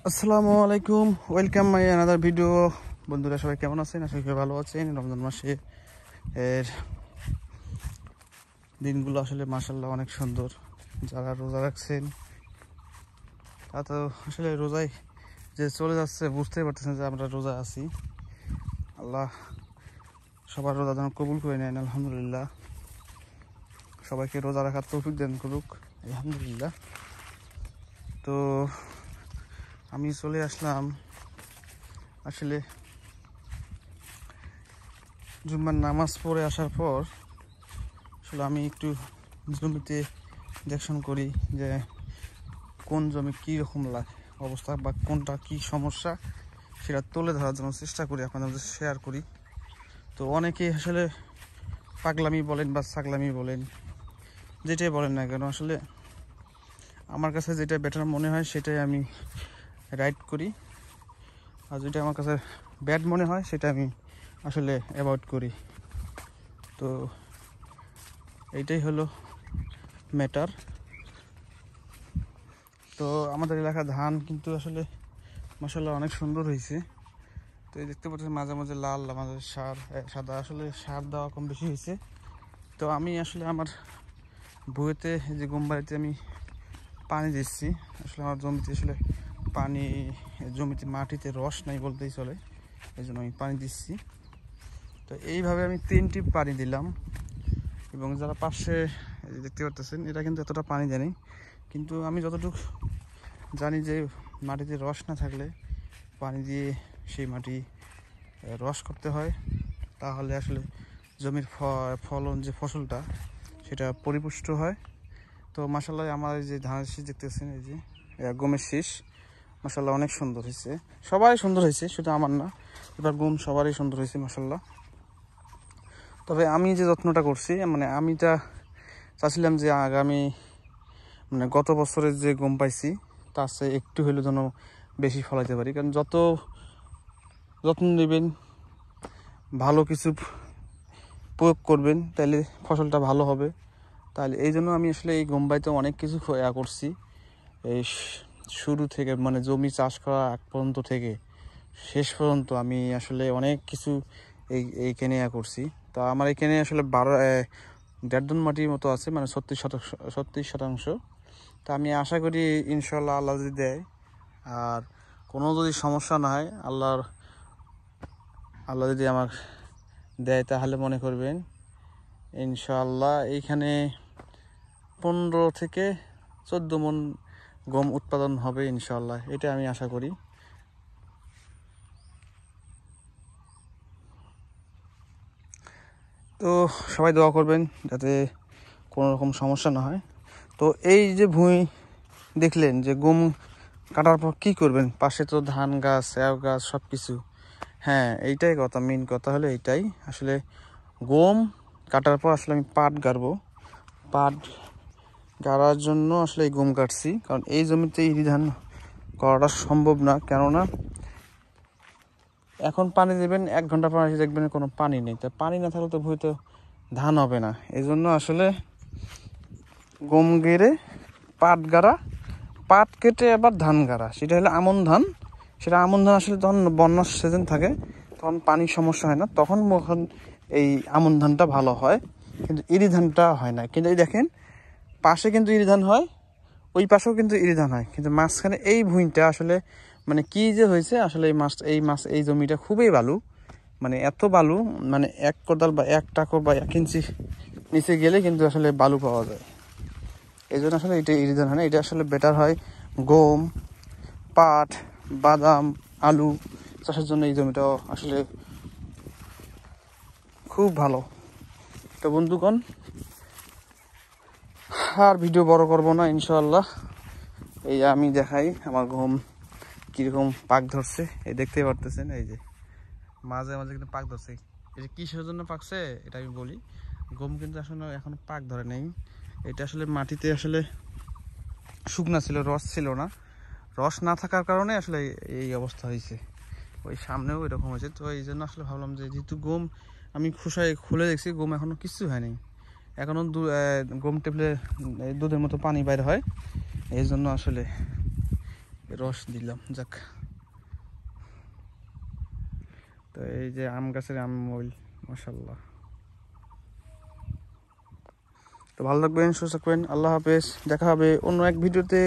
আসসালামু আলাইকুম, welcome my another video. বন্ধুরা সবাই কেমন আছেন? আশা করি ভালো আছেন। রমজান মাসে এর দিনগুলো আসলে মাশাআল্লাহ অনেক সুন্দর। যারা রোজা রাখছেন তা তো আসলে রোজায় যে চলে যাচ্ছে বুঝতেই পারতেছেন যে আমরা রোজা আছি। আল্লাহ সবার রোজা যেন কবুল করে নেন, আলহামদুলিল্লাহ। সবাইকে রোজা রাখার তৌফিক দান করুক, আলহামদুলিল্লাহ। তো আমি চলে আসলাম আসলে জুম্মার নামাজ পড়ে আসার পর আসলে আমি একটু জমিতে দেখশন করি যে কোন জমি কী রকম অবস্থা বা কোনটা কি সমস্যা সেটা তুলে ধরার জন্য চেষ্টা করি, আপনাদের মধ্যে শেয়ার করি। তো অনেকেই আসলে পাগলামি বলেন বা ছাগলামি বলেন, যেটাই বলেন না কেন, আসলে আমার কাছে যেটা বেটার মনে হয় সেটাই আমি রাইট করি, আর যেটা আমার কাছে ব্যাড মনে হয় সেটা আমি আসলে অ্যাভয়েড করি। তো এইটাই হলো ম্যাটার। তো আমাদের এলাকার ধান কিন্তু আসলে মাশাআল্লাহ অনেক সুন্দর হয়েছে। তো এই দেখতে পাচ্ছেন মাঝে মাঝে লাল, মাঝে সাদা, আসলে সার দেওয়া কম বেশি হয়েছে। তো আমি আসলে আমার ভুঁইতে যে গম বাড়িতে আমি পানি দিচ্ছি, আসলে আমার জমিতে আসলে পানি, জমিতে মাটিতে রস নাই বলতেই চলে, এই জন্য আমি পানি দিচ্ছি। তো এইভাবে আমি 3 টিপ পানি দিলাম, এবং যারা পাশে দেখতে পাচ্ছেন এরা কিন্তু এতটা পানি দেয়নি, কিন্তু আমি যতটুকু জানি যে মাটিতে রস না থাকলে পানি দিয়ে সেই মাটি রস করতে হয়, তাহলে আসলে জমির ফলন যে ফসলটা সেটা পরিপুষ্ট হয়। তো মাশাআল্লাহ আমার যে ধানের শীষ দেখতেছেন, এই যে গমের শীষ, মাশাআল্লাহ অনেক সুন্দর হয়েছে, সবারই সুন্দর হয়েছে, শুধু আমার না, এবার গম সবারই সুন্দর হয়েছে মাশাআল্লাহ। তবে আমি যে যত্নটা করছি, মানে আমি চাচ্ছিলাম যে আগামী গত বছরের যে গম পাইছি তার চেয়ে একটু হলেও যেন বেশি ফলাইতে পারি, কারণ যত যত্ন নেবেন, ভালো কিছু প্রয়োগ করবেন, তাহলে ফসলটা ভালো হবে। তাহলে এই জন্য আমি আসলে এই গম বাইতে অনেক কিছু করছি, এই শুরু থেকে মানে জমি চাষ করা আগ পর্যন্ত থেকে শেষ পর্যন্ত আমি আসলে অনেক কিছু এইখানে করছি। তো আমার এখানে আসলে 1.5 টন মাটির মতো আছে, মানে 36%। তো আমি আশা করি ইনশাল্লাহ আল্লাহ যদি দেয় আর কোনো যদি সমস্যা না হয়, আল্লাহ যদি আমার দেয়, তাহলে মনে করবেন ইনশাআল্লাহ এইখানে 15 থেকে 14 মণ গম উৎপাদন হবে ইনশাআল্লাহ, এটা আমি আশা করি। তো সবাই দোয়া করবেন যাতে কোনো রকম সমস্যা না হয়। তো এই যে ভুঁই দেখলেন যে গম কাটার পর কী করবেন, পাশে তো ধান গাছ, স্যাও গাছ, সব কিছু। হ্যাঁ, এইটাই কথা, মেন কথা হলো এইটাই। আসলে গম কাটার পর আসলে আমি পাট গাড়বো, পাট গাড়ার জন্য আসলে এই গম কাটছি, কারণ এই জমিতে ইরি ধান করাটা সম্ভব না, কেননা এখন পানি দেবেন 1 ঘন্টা পর এসে দেখবেন কোনো পানি নেই। তো পানি না থাকলে তো ভুঁইতে ধান হবে না, এই জন্য আসলে গম গেড়ে পাট গাড়া, পাট কেটে আবার ধান গাড়া, সেটা হলো আমন ধান। সেটা আমন ধান আসলে যখন বন্যার সিজন থাকে তখন পানির সমস্যা হয় না, তখন এই আমন ধানটা ভালো হয়, কিন্তু ইরি ধানটা হয় না। কিন্তু এই দেখেন পাশে কিন্তু ইরি ধান হয়, ওই পাশেও কিন্তু ইরি ধান হয়, কিন্তু মাঝখানে এই ভুঁইটা আসলে মানে কি যে হয়েছে, আসলে এই জমিটা খুবই বালু, মানে এত বালু, মানে 1 কোদাল বা 1 টাকো বা 1 ইঞ্চি নিচে গেলে কিন্তু আসলে বালু পাওয়া যায়। এই জন্য আসলে এটা ইরি ধান হয় না, এটা আসলে বেটার হয় গম, পাট, বাদাম, আলু চাষের জন্য এই জমিটাও আসলে খুব ভালো। তো বন্ধুগণ, আর ভিডিও বড় করব না ইনশাআল্লাহ, এই আমি দেখাই আমার গম কীরকম পাক ধরছে। এই দেখতেই পারতেছেন, এই যে মাঝে মাঝে কিন্তু পাক ধরছে। এই যে কিসের জন্য পাকছে এটা আমি বলি, গম কিন্তু আসলে এখনো পাক ধরে নেই, এটা আসলে মাটিতে আসলে শুকনা ছিল, রস ছিল না, রস না থাকার কারণে আসলে এই অবস্থা হয়েছে। ওই সামনেও এরকম হয়েছে। তো এই জন্য আসলে ভাবলাম যে যেহেতু গম আমি খোসায় খুলে দেখছি, গম এখনো কিছু হয়নি, এখনো গম টেপলে দুধের মতো পানি বাইর হয়, এই জন্য আসলে রস দিলাম, যাক। তো এই যে আম গাছের আম মইল, মাশাআল্লাহ। তো ভালো থাকবেন, সুস্থ থাকবেন, আল্লাহ হাফেজ। দেখা হবে অন্য এক ভিডিওতে।